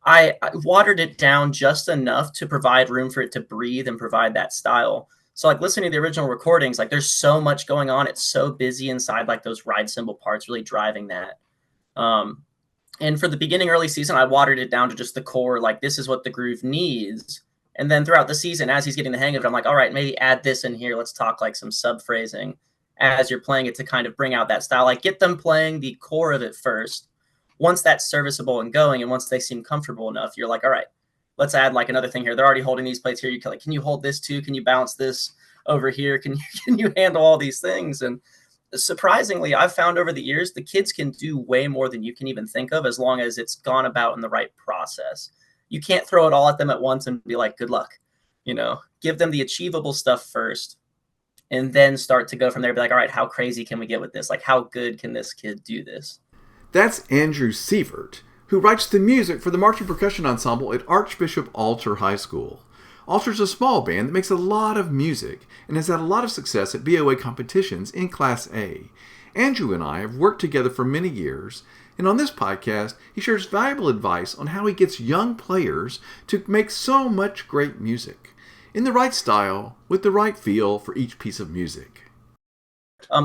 I watered it down just enough to provide room for it to breathe and provide that style. So like listening to the original recordings, like there's so much going on. It's so busy inside, like those ride cymbal parts really driving that. Um, and for the beginning, early season, I watered it down to just the core, like this is what the groove needs. And then throughout the season, as he's getting the hang of it, I'm like, all right, maybe add this in here. Let's talk like some sub phrasing as you're playing it to kind of bring out that style. Like get them playing the core of it first. Once that's serviceable and going, and once they seem comfortable enough, you're like, all right, let's add like another thing here. They're already holding these plates here. You can like, can you hold this too? Can you bounce this over here? Can you handle all these things? And surprisingly, I've found over the years the kids can do way more than you can even think of as long as it's gone about in the right process. You can't throw it all at them at once and be like, good luck. Give them the achievable stuff first and then start to go from there. Be like, all right, how crazy can we get with this? Like, how good can this kid do this? That's Andrew Seivert, who writes the music for the Marching Percussion Ensemble at Archbishop Alter High School. Alter's a small band that makes a lot of music and has had a lot of success at BOA competitions in Class A. Andrew and I have worked together for many years, and on this podcast, he shares valuable advice on how he gets young players to make so much great music, in the right style, with the right feel for each piece of music.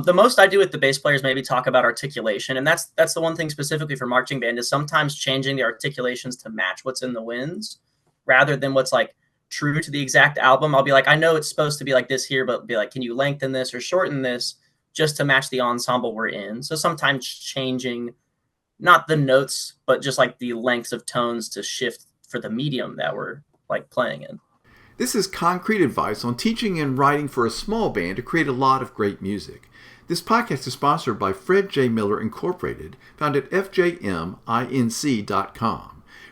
The most I do with the bass players maybe talk about articulation, and that's the one thing specifically for marching band is sometimes changing the articulations to match what's in the winds rather than what's like true to the exact album. I'll be like, I know it's supposed to be like this here, but be like, can you lengthen this or shorten this just to match the ensemble we're in? So sometimes changing not the notes, but just like the lengths of tones to shift for the medium that we're like playing in. This is concrete advice on teaching and writing for a small band to create a lot of great music. This podcast is sponsored by Fred J. Miller Incorporated, found at fjminc.com.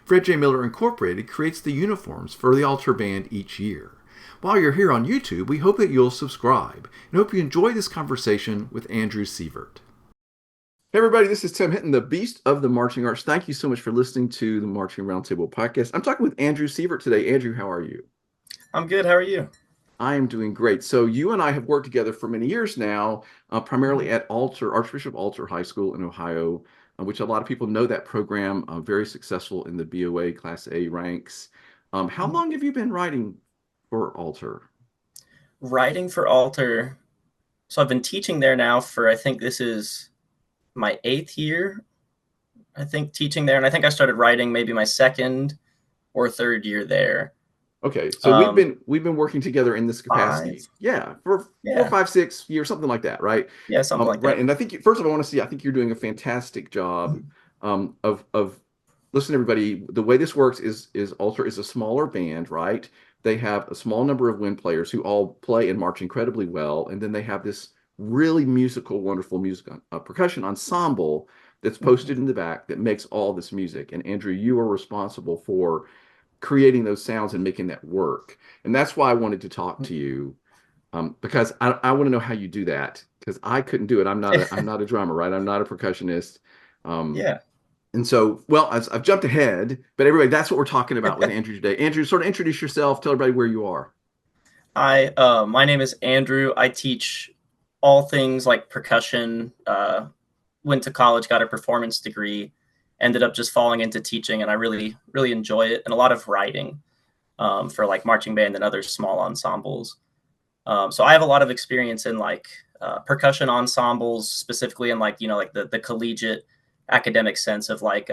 Fred J. Miller Incorporated creates the uniforms for the Alter Band each year. While you're here on YouTube, we hope that you'll subscribe and hope you enjoy this conversation with Andrew Seivert. Hey everybody, this is Tim Hinton, the Beast of the Marching Arts. Thank you so much for listening to the Marching Roundtable podcast. I'm talking with Andrew Seivert today. Andrew, how are you? I'm good. How are you? I am doing great. So you and I have worked together for many years now, primarily at Archbishop Alter High School in Ohio, which a lot of people know that program, very successful in the BOA Class A ranks. How long have you been writing for Alter? Writing for Alter. So I've been teaching there now for, I think this is my 8th year, I think, teaching there. And I think I started writing maybe my 2nd or 3rd year there. Okay, so we've been working together in this capacity, 5? yeah, for 4, 5, 6 years, something like that, right? Yeah, something like right. that. And I think first of all, I want to see. I think you're doing a fantastic job of listen, everybody. The way this works is Alter is a smaller band, right? They have a small number of wind players who all play and march incredibly well, and then they have this really musical, wonderful music percussion ensemble that's posted in the back that makes all this music. And Andrew, you are responsible for creating those sounds and making that work. And that's why I wanted to talk to you, because I want to know how you do that, because I couldn't do it. I'm not a drummer, right? I'm not a percussionist. Yeah. And so, well, I've jumped ahead, but everybody, that's what we're talking about with Andrew today. Andrew, sort of introduce yourself, tell everybody where you are. My name is Andrew. I teach all things like percussion, went to college, got a performance degree, ended up just falling into teaching, and I really, really enjoy it, and a lot of writing for like marching band and other small ensembles. So I have a lot of experience in like percussion ensembles, specifically in like, like the collegiate academic sense of like,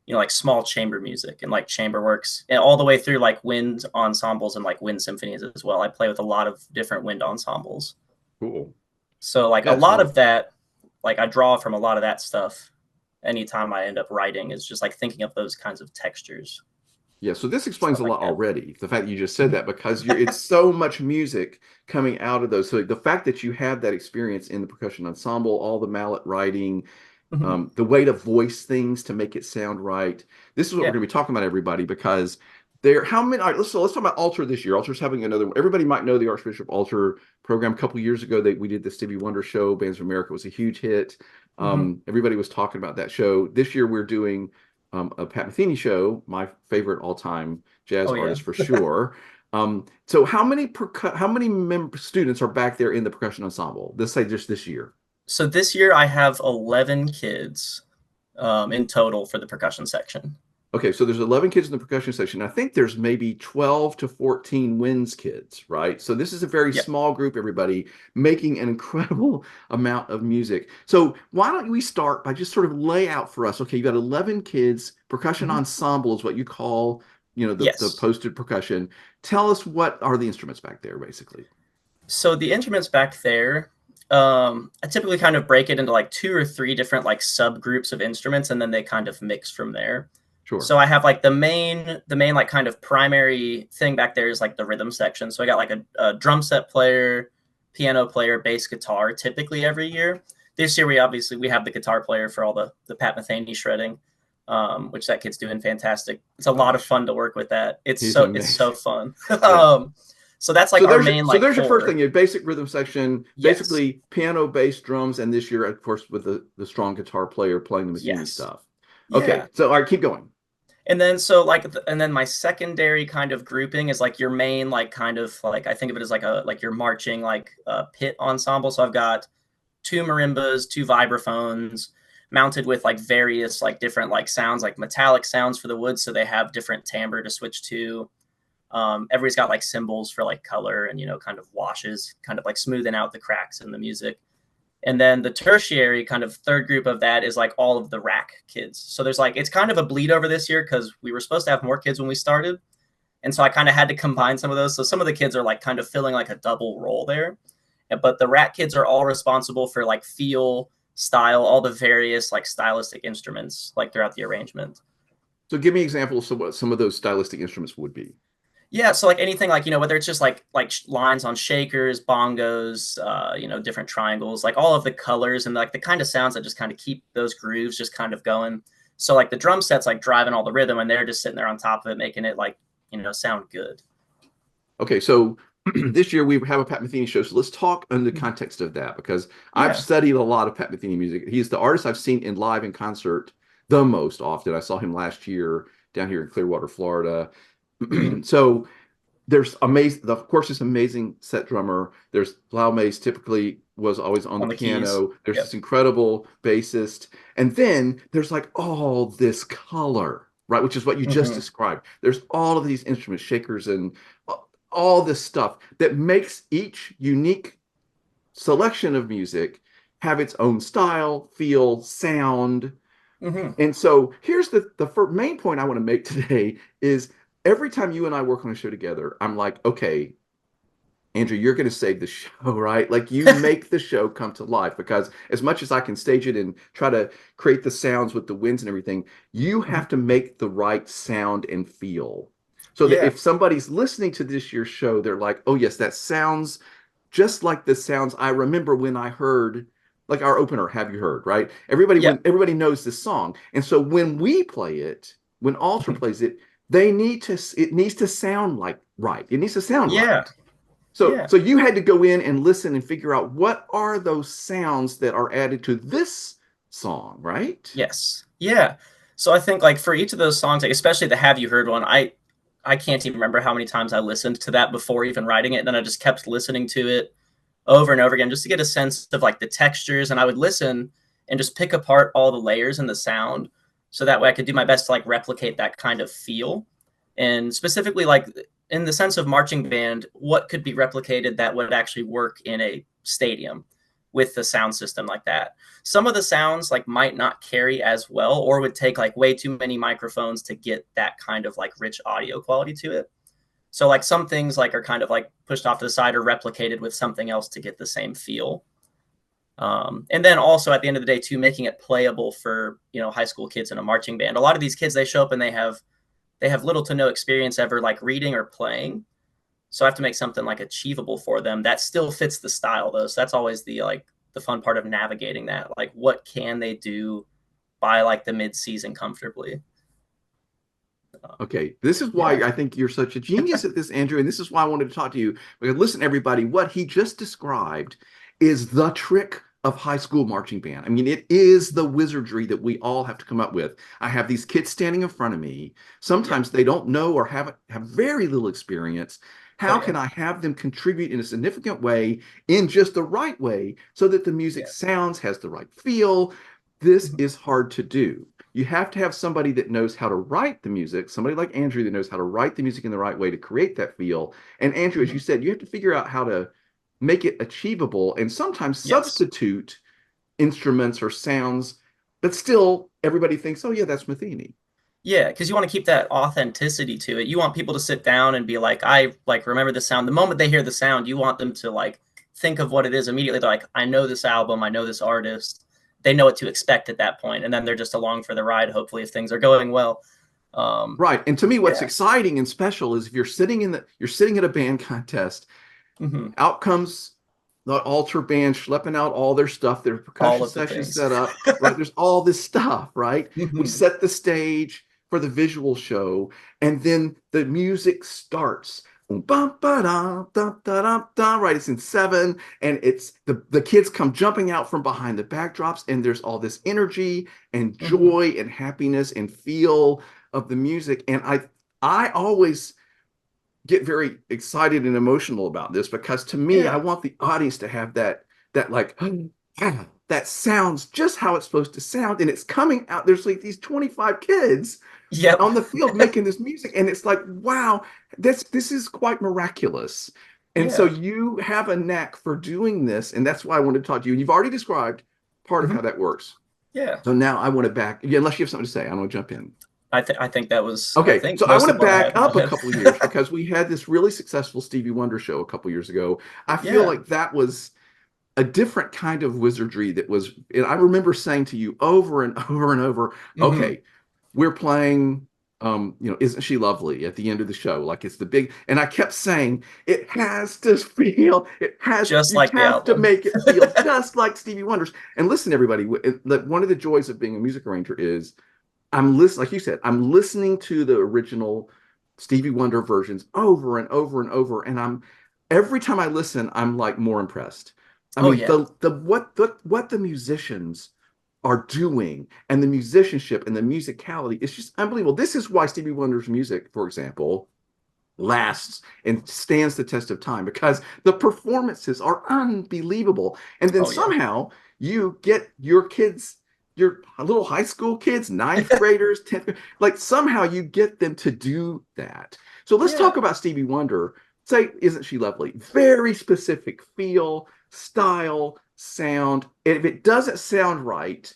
like small chamber music and like chamber works, and all the way through like wind ensembles and like wind symphonies as well. I play with a lot of different wind ensembles. Cool. So like That's a lot wonderful. of that, like I draw from a lot of that stuff anytime I end up writing, is just like thinking of those kinds of textures. Yeah, so this explains Stuff a like lot that. already. The fact that you just said that, because it's so much music coming out of those. So the fact that you had that experience in the percussion ensemble, all the mallet writing, the way to voice things to make it sound right. This is what we're going to be talking about, everybody, because how many? All right, let's talk about Alter this year. Alter's having another one. Everybody might know the Archbishop Alter program. A couple years ago, we did the Stevie Wonder show. Bands of America was a huge hit. Everybody was talking about that show. This year, we're doing a Pat Metheny show, my favorite all-time jazz artist for sure. So how many students are back there in the percussion ensemble? Let's say just this year. So this year I have 11 kids in total for the percussion section. Okay, so there's 11 kids in the percussion section. I think there's maybe 12 to 14 winds kids, right? So this is a very Yep. small group, everybody making an incredible amount of music. So why don't we start by just sort of lay out for us, okay, you got 11 kids, percussion Mhm. ensemble is what you call, the Yes. posted percussion. Tell us what are the instruments back there, basically. So the instruments back there, I typically kind of break it into like two or three different like subgroups of instruments, and then they kind of mix from there. Sure. So I have like the main like kind of primary thing back there is like the rhythm section. So I got like a drum set player, piano player, bass guitar typically every year. This year we have the guitar player for all the Pat Metheny shredding, which that kid's doing fantastic. It's a lot of Gosh, fun to work with that. It's he's so amazing. fun. Yeah. So that's like So our there's your, main so like there's your first core. thing, your basic rhythm section, Yes. basically piano, bass, drums, and this year, of course, with the strong guitar player playing the Metheny Yes. stuff. Okay, Yeah. so all right, keep going. And then my secondary kind of grouping is like your main like kind of like I think of it as like your marching like pit ensemble. So I've got two marimbas, two vibraphones mounted with like various like different like sounds like metallic sounds for the wood, so they have different timbre to switch to. Everybody's got like cymbals for like color and kind of washes, kind of like smoothing out the cracks in the music. And then the tertiary kind of third group of that is like all of the rack kids. So there's like it's kind of a bleed over this year because we were supposed to have more kids when we started, and so I kind of had to combine some of those. So some of the kids are like kind of filling like a double role there, but the rack kids are all responsible for like feel, style, all the various like stylistic instruments like throughout the arrangement. So give me examples of what some of those stylistic instruments would be. Yeah, so like anything like whether it's just like lines on shakers, bongos, different triangles, like all of the colors and like the kind of sounds that just kind of keep those grooves just kind of going. So like the drum set's like driving all the rhythm, and they're just sitting there on top of it, making it like sound good. Okay, so this year we have a Pat Metheny show. So let's talk in the context of that because I've Yeah. studied a lot of Pat Metheny music. He's the artist I've seen in live in concert the most often. I saw him last year down here in Clearwater, Florida. Hmm. So there's amazing, of course, this amazing set drummer. There's Lau Mays typically was always on the On the keys. piano. There's Yep. this incredible bassist. And then there's like all this color, right? Which is what you just Hmm. described. There's all of these instruments, shakers, and all this stuff that makes each unique selection of music have its own style, feel, sound. Hmm. And so here's the main point I want to make today is every time you and I work on a show together, I'm like, okay, Andrew, you're going to save the show, right? Like you make the show come to life because as much as I can stage it and try to create the sounds with the winds and everything, you Hmm. have to make the right sound and feel. So that Yeah. if somebody's listening to this year's show, they're like, oh, yes, that sounds just like the sounds I remember when I heard like our opener, Have You Heard, right? Yep. When everybody knows this song. And so when we play it, when Alter Mhm. plays it, it needs to sound like right. It needs to sound Yeah. right. So, Yeah. so you had to go in and listen and figure out what are those sounds that are added to this song, right? Yes. Yeah. So I think like for each of those songs, like especially the Have You Heard one, I can't even remember how many times I listened to that before even writing it. And then I just kept listening to it over and over again just to get a sense of like the textures. And I would listen and just pick apart all the layers in the sound so that way I could do my best to like replicate that kind of feel. And specifically like in the sense of marching band, what could be replicated that would actually work in a stadium with the sound system like that. Some of the sounds like might not carry as well or would take like way too many microphones to get that kind of like rich audio quality to it. So like some things like are kind of like pushed off to the side or replicated with something else to get the same feel. And then also at the end of the day too, making it playable for high school kids in a marching band. A lot of these kids, they show up and they have little to no experience ever like reading or playing, so I have to make something like achievable for them that still fits the style though. So that's always the fun part of navigating that. Like what can they do by like the mid-season comfortably? Okay, this is why Yeah. I think you're such a genius at this, Andrew, and this is why I wanted to talk to you. Because listen, everybody, what he just described is the trick of high school marching band. I mean, it is the wizardry that we all have to come up with. I have these kids standing in front of me. Yeah. Sometimes they don't know or have very little experience. Oh How yeah. can I have them contribute in a significant way, in just the right way, so that the music Yeah. sounds, has the right feel? This Mhm. is hard to do. You have to have somebody that knows how to write the music, somebody like Andrew that knows how to write the music in the right way to create that feel. And Andrew, as you Mhm. said, you have to figure out how to make it achievable and sometimes Yes. substitute instruments or sounds, but still everybody thinks, oh yeah, that's Matheny. Yeah, because you want to keep that authenticity to it. You want people to sit down and be like, I like remember the sound. The moment they hear the sound, you want them to like think of what it is immediately. They're like, I know this album, I know this artist. They know what to expect at that point, and then they're just along for the ride. Hopefully, if things are going well. Um, Right. And to me, what's yeah. exciting and special is if you're sitting at a band contest, Hmm. out comes the altar band schlepping out all their stuff, their All percussion of the session things. set up, right? There's all this stuff, right? We Hmm. set the stage for the visual show, and then the music starts. Right, it's in seven, and it's the kids come jumping out from behind the backdrops, and there's all this energy and Hmm. joy and happiness and feel of the music. And I always get very excited and emotional about this because to me, I Yeah. want the audience to have that like that sounds just how it's supposed to sound, and it's coming out. There's like these 25 kids Yep. on the field making this music, and it's like, wow, this is quite miraculous. And so Yeah. you have a knack for doing this, and that's why I wanted to talk to you. And you've already described part of Hmm. how that works. Yeah. So now I want to back, yeah, unless you have something to say, I don't want to jump in. I think that was I Okay, think so I most want of to what I back had in my up a head. couple of years because we had this really successful Stevie Wonder show a couple of years ago. I feel Yeah. like that was a different kind of wizardry that was, and I remember saying to you over and over and over, Hmm. okay, we're playing, Isn't She Lovely at the end of the show? Like it's the big, and I kept saying, Just you like the have to album. make it feel just like Stevie Wonder's. And listen, everybody, one of the joys of being a music arranger is I'm listening, like you said, I'm listening to the original Stevie Wonder versions over and over and over, and I'm every time I listen, I'm like more impressed. I Oh mean, yeah. what the musicians are doing and the musicianship and the musicality, it's just unbelievable. This is why Stevie Wonder's music, for example, lasts and stands the test of time because the performances are unbelievable. And then Oh yeah. somehow you get your kids, your little high school kids, ninth graders, 10th, like somehow you get them to do that. So let's talk Yeah. about Stevie Wonder. Say, isn't she lovely? Very specific feel, style, sound. And if it doesn't sound right,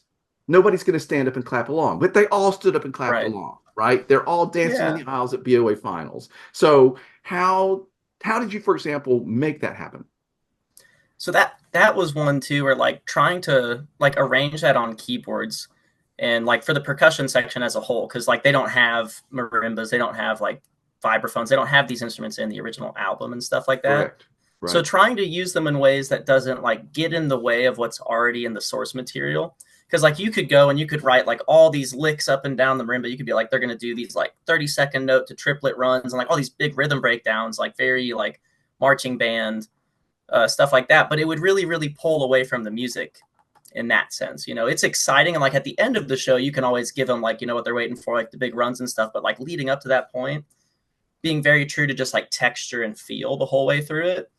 nobody's going to stand up and clap along. But they all stood up and clapped Right. along, right? They're all dancing in Yeah. the aisles at BOA finals. So how did you, for example, make that happen? So that was one too, where like trying to like arrange that on keyboards and like for the percussion section as a whole, because like they don't have marimbas, they don't have like vibraphones, they don't have these instruments in the original album and stuff like that. Correct. So Right. trying to use them in ways that doesn't like get in the way of what's already in the source material. Because like you could go and you could write like all these licks up and down the marimba. You could be like, they're gonna do these like 30-second note to triplet runs and like all these big rhythm breakdowns, like very like marching band stuff like that. But it would really, really pull away from the music in that sense. You know, it's exciting. And like at the end of the show, you can always give them like, you know, what they're waiting for, like the big runs and stuff. But like leading up to that point, being very true to just like texture and feel the whole way through it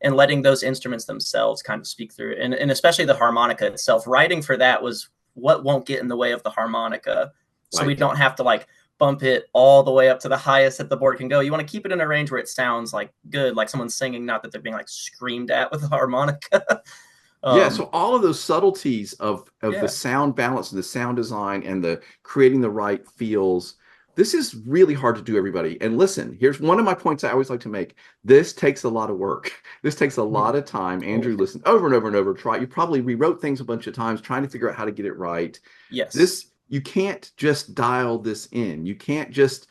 and letting those instruments themselves kind of speak through it. And especially the harmonica itself. Writing for that was what won't get in the way of the harmonica. So we Right. don't have to like bump it all the way up to the highest that the board can go. You want to keep it in a range where it sounds like good, like someone's singing, not that they're being like screamed at with the harmonica. Yeah, so um, all of those subtleties of the yeah. sound balance and the sound design and the creating the right feels, this is really hard to do, everybody. And listen, here's one of my points I always like to make. This takes a lot of work. This takes a lot of time. Oh, Andrew listened over and over and over. You probably rewrote things a bunch of times trying to figure out how to get it right. yes. This, you can't just dial this in. You can't just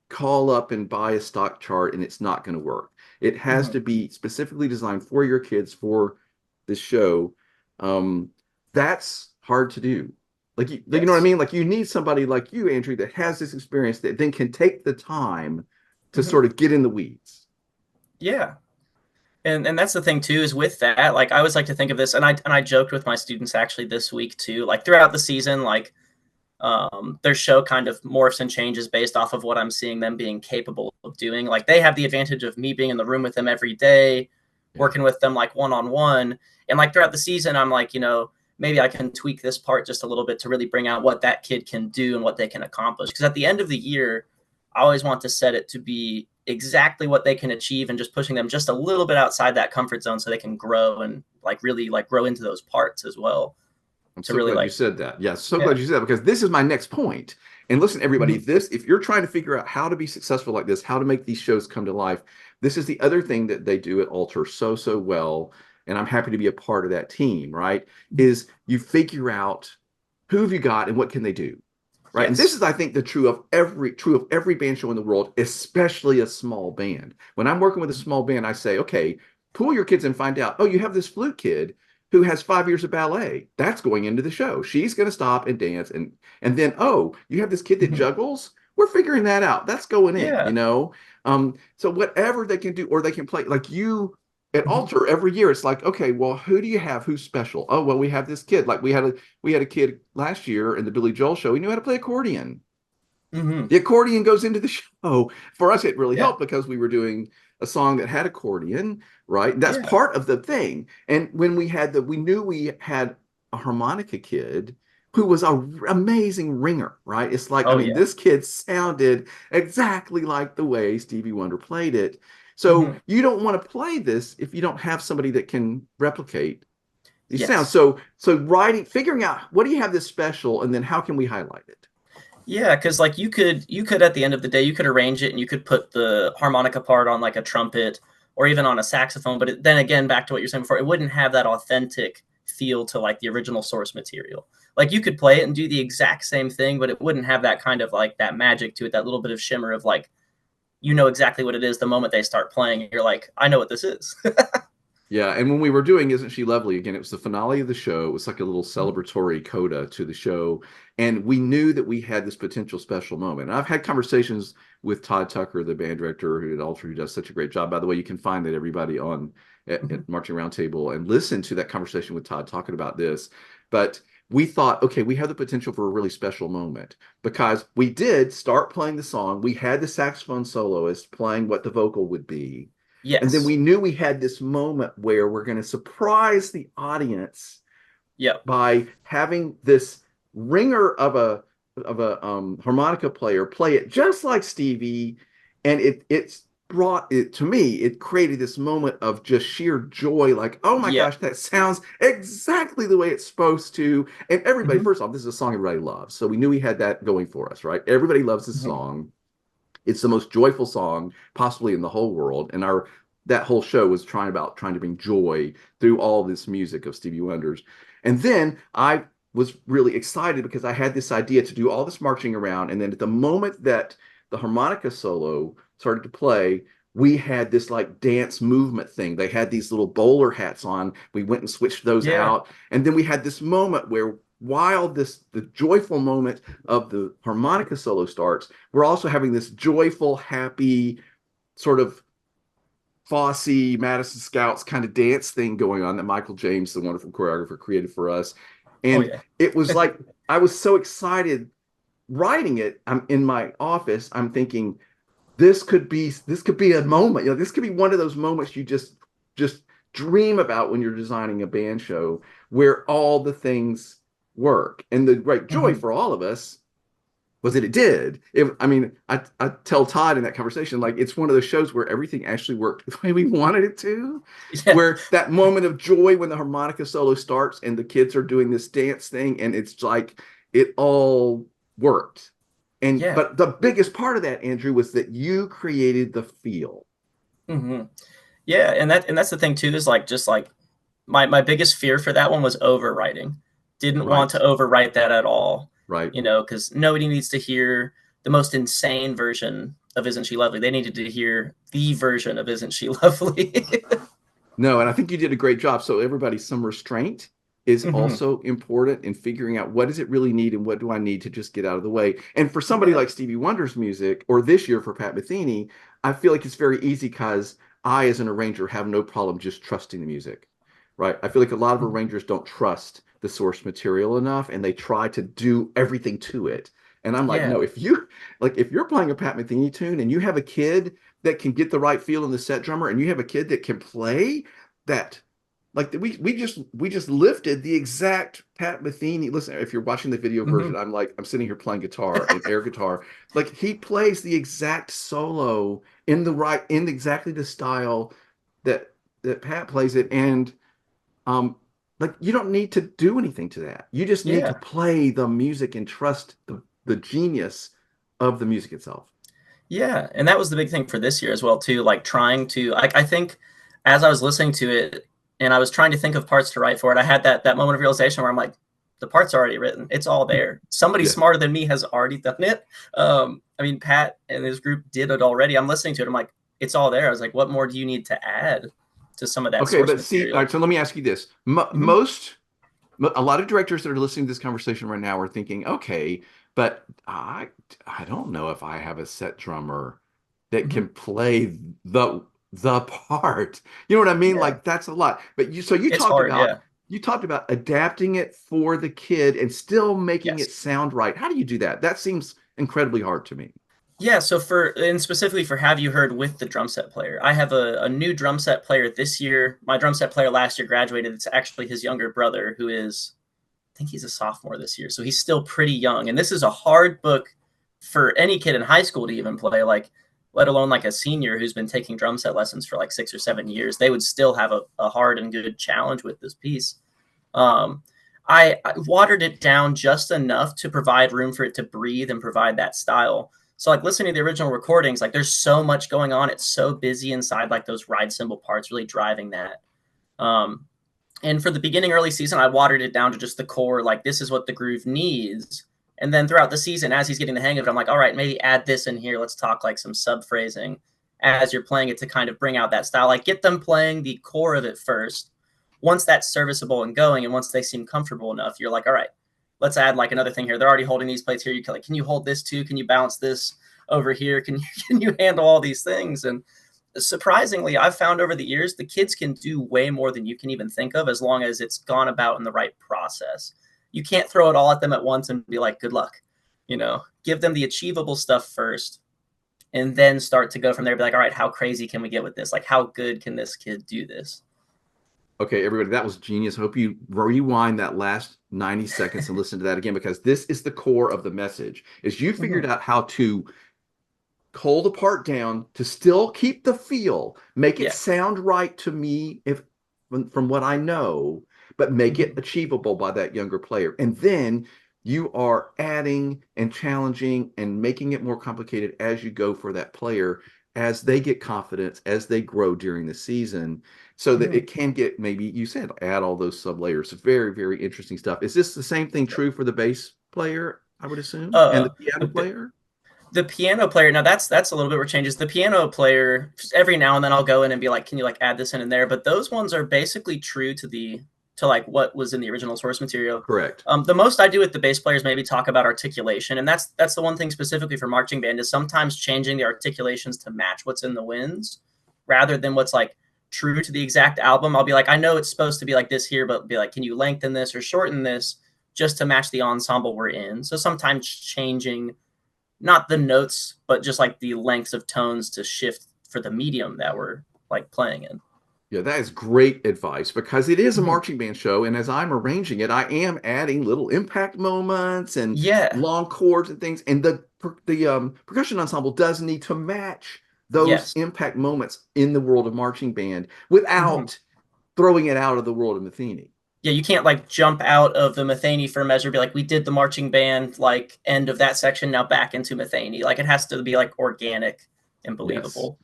call up and buy a stock chart and it's not going to work. It has Hmm. to be specifically designed for your kids for this show. Um, that's hard to do. You know what I Yes. mean? Like you need somebody like you, Andrew, that has this experience that then can take the time to Hmm. sort of get in the weeds. Yeah. And that's the thing too is with that like I always like to think of this and I joked with my students actually this week too like throughout the season like their show kind of morphs and changes based off of what I'm seeing them being capable of doing. Like they have the advantage of me being in the room with them every day, Yeah. working with them like one on one. And like throughout the season, I'm like, you know, maybe I can tweak this part just a little bit to really bring out what that kid can do and what they can accomplish. Because at the end of the year, I always want to set it to be exactly what they can achieve and just pushing them just a little bit outside that comfort zone so they can grow and like really like grow into those parts as well. I'm To so really glad you like, said that. Yeah, so yeah. glad you said that because this is my next point. And listen, everybody, Mm-hmm. this, if you're trying to figure out how to be successful like this, how to make these shows come to life, this is the other thing that they do at Alter so, so well. And I'm happy to be a part of that team, right? Is you figure out who have you got and what can they do, right? And this Yes. is, I think, the true of every band show in the world, especially a small band. When I'm working with a small band, I say, okay, pull your kids and find out, oh, you have this flute kid who has 5 years of ballet. That's going into the show. She's going to stop and dance. And then, oh, you have this kid that Mm-hmm. juggles. We're figuring that out. That's going in, Yeah. So whatever they can do, or they can play like you at Mm-hmm. Alter every year. It's like, okay, well, who do you have? Who's special? Oh, well, we have this kid. Like we had a kid last year in the Billy Joel show. He knew how to play accordion. Mm-hmm. The accordion goes into the show. For us, it really Yeah. helped because we were doing a song that had accordion, right? That's Yeah. part of the thing. And when we knew we had a harmonica kid who was an amazing ringer, right? It's like, I Oh mean, yeah. this kid sounded exactly like the way Stevie Wonder played it. So Mm-hmm. you don't want to play this if you don't have somebody that can replicate these sounds. Yes. So figuring out what do you have this special, and then how can we highlight it? Yeah, because like you could at the end of the day you could arrange it and you could put the harmonica part on like a trumpet or even on a saxophone, but then again back to what you're saying before, it wouldn't have that authentic feel to like the original source material. Like you could play it and do the exact same thing, but it wouldn't have that kind of like that magic to it, that little bit of shimmer of like you know exactly what it is the moment they start playing. You're like, I know what this is. Yeah, and when we were doing Isn't She Lovely, again, it was the finale of the show. It was like a little celebratory coda to the show. And we knew that we had this potential special moment. And I've had conversations with Todd Tucker, the band director who at Alter, who does such a great job. By the way, you can find that everybody at Marching Roundtable and listen to that conversation with Todd talking about this. But we thought, okay, we have the potential for a really special moment because we did start playing the song. We had the saxophone soloist playing what the vocal would be. And then Yes. we knew we had this moment where we're going to surprise the audience Yep. by having this ringer of a harmonica player play it just like Stevie, and it's brought it to me. It created this moment of just sheer joy, like, oh my Yep. gosh, that sounds exactly the way it's supposed to. And everybody, Mm-hmm. first off, this is a song everybody loves, so we knew we had that going for us, right? Everybody loves this Mm-hmm. song. It's the most joyful song possibly in the whole world, and our that whole show was trying to bring joy through all this music of Stevie Wonder's. And then I was really excited because I had this idea to do all this marching around, and then at the moment that the harmonica solo started to play, we had this like dance movement thing. They had these little bowler hats on. We went and switched those Yeah. out, and then we had this moment where while the joyful moment of the harmonica solo starts, we're also having this joyful, happy sort of Fosse, Madison Scouts kind of dance thing going on that Michael James, the wonderful choreographer, created for us. Oh And yeah. it was like, I was so excited writing it. I'm in my office. I'm thinking, this could be a moment. This could be one of those moments you just dream about when you're designing a band show where all the things work. And the great joy Mm-hmm. for all of us was that it did. I mean, I tell Todd in that conversation, like it's one of those shows where everything actually worked the way we wanted it to. Yeah. Where that moment of joy when the harmonica solo starts and the kids are doing this dance thing, and it's like it all worked. And Yeah. but the biggest part of that, Andrew, was that you created the feel. Mm-hmm. Yeah, and that's the thing too is like just like my biggest fear for that one was overwriting. Didn't want Right, to overwrite that at all, right. because nobody needs to hear the most insane version of "Isn't She Lovely." They needed to hear the version of "Isn't She Lovely." No, and I think you did a great job. So everybody, some restraint is Hmm. also important in figuring out what does it really need and what do I need to just get out of the way. And for somebody Yeah, like Stevie Wonder's music, or this year for Pat Metheny, I feel like it's very easy because I, as an arranger, have no problem just trusting the music, right? I feel like a lot of arrangers don't trust the source material enough and they try to do everything to it. And I'm like, yeah, no, if you're playing a Pat Metheny tune and you have a kid that can get the right feel in the set drummer and you have a kid that can play that Like we just lifted the exact Pat Metheny. Listen, if you're watching the video version, Hmm. I'm sitting here playing guitar and air guitar. Like he plays the exact solo in exactly the style that Pat plays it. And um like you don't need to do anything to that. You just need to Yeah. play the music and trust the genius of the music itself. Yeah, and that was the big thing for this year as well too, like trying to like I think as I was listening to it and I was trying to think of parts to write for it, I had that moment of realization where I'm like, the part's already written. It's all there. Somebody Yeah. smarter than me has already done it. I mean, Pat and his group did it already. I'm listening to it. I'm like, it's all there. I was like, what more do you need to add to some of that Okay, source but see, all material? right, so let me ask you this. Hmm. A lot of directors that are listening to this conversation right now are thinking, okay, but I don't know if I have a set drummer that Hmm. can play the part. You know what I mean? Yeah, Like that's a lot. But you it's hard. Yeah. you talked about adapting it for the kid and still making Yes. it sound right. How do you do that? That seems incredibly hard to me. Yeah, so and specifically for Have You Heard with the drum set player, I have a new drum set player this year. My drum set player last year graduated. It's actually his younger brother who is, I think he's a sophomore this year. So he's still pretty young. And this is a hard book for any kid in high school to even play, like, let alone like a senior who's been taking drum set lessons for like 6 or 7 years. They would still have a hard and good challenge with this piece. Um, I watered it down just enough to provide room for it to breathe and provide that style. So like listening to the original recordings, like there's so much going on. It's so busy inside like those ride cymbal parts, really driving that. Um, and for the beginning early season, I watered it down to just the core, like this is what the groove needs. And then throughout the season, as he's getting the hang of it, I'm like, all right, maybe add this in here. Let's talk like some sub phrasing as you're playing it to kind of bring out that style. Like get them playing the core of it first. Once that's serviceable and going, and once they seem comfortable enough, you're like, all right, let's add like another thing here. They're already holding these plates here. You can like, can you hold this too? Can you bounce this over here? Can you can you handle all these things? And surprisingly, I've found over the years the kids can do way more than you can even think of as long as it's gone about in the right process. You can't throw it all at them at once and be like, good luck. Give them the achievable stuff first and then start to go from there. Be like, all right, how crazy can we get with this? Like, how good can this kid do this? Okay, everybody, that was genius. I hope you rewind that last 90 seconds and listen to that again because this is the core of the message. Is you figured Mm-hmm. out how to hold the part down to still keep the feel, make it Yeah. sound right to me if from what I know, but make it Mm-hmm. achievable by that younger player. And then you are adding and challenging and making it more complicated as you go for that player as they get confidence, as they grow during the season, so that Mm-hmm. it can get maybe you said add all those sub layers. Very, very interesting stuff. Is this the same thing true for the bass player, I would assume, and Uh, the piano the player? the piano player, now that's a little bit where it changes. The piano player, every now and then I'll go in and be like, can you like add this in and there? But those ones are basically true to like what was in the original source material. Correct. The most I do with the bass players maybe talk about articulation, and that's the one thing specifically for marching band is sometimes changing the articulations to match what's in the winds, rather than what's like true to the exact album. I'll be like, I know it's supposed to be like this here, but be like, can you lengthen this or shorten this just to match the ensemble we're in? So sometimes changing not the notes, but just like the lengths of tones to shift for the medium that we're like playing in. Yeah, that is great advice because it is a Mm-hmm. marching band show. And as I'm arranging it, I am adding little impact moments and Yeah. long chords and things. And the percussion ensemble does need to match those Yes. impact moments in the world of marching band Mm-hmm. without throwing it out of the world of Matheny. Yeah, you can't like jump out of the Metheny for a measure, be like, we did the marching band like end of that section, now back into Metheny. Like it has to be like organic and Yes. believable.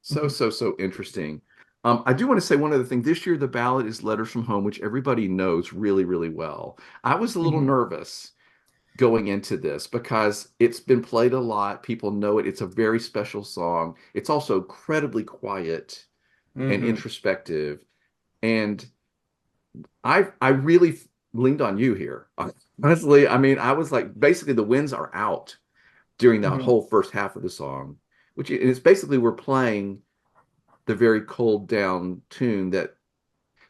So, Mm-hmm. so, so interesting. I do want to say one other thing. This year, the ballot is Letters from Home, which everybody knows really, really well. I was a little Mm-hmm. nervous going into this because it's been played a lot. People know it. It's a very special song. It's also incredibly quiet and Mm-hmm. introspective. And I really leaned on you here. Honestly, I mean, I was like, basically, the winds are out during that Mm-hmm. whole first half of the song, which and it's basically we're playing the very cold down tune that.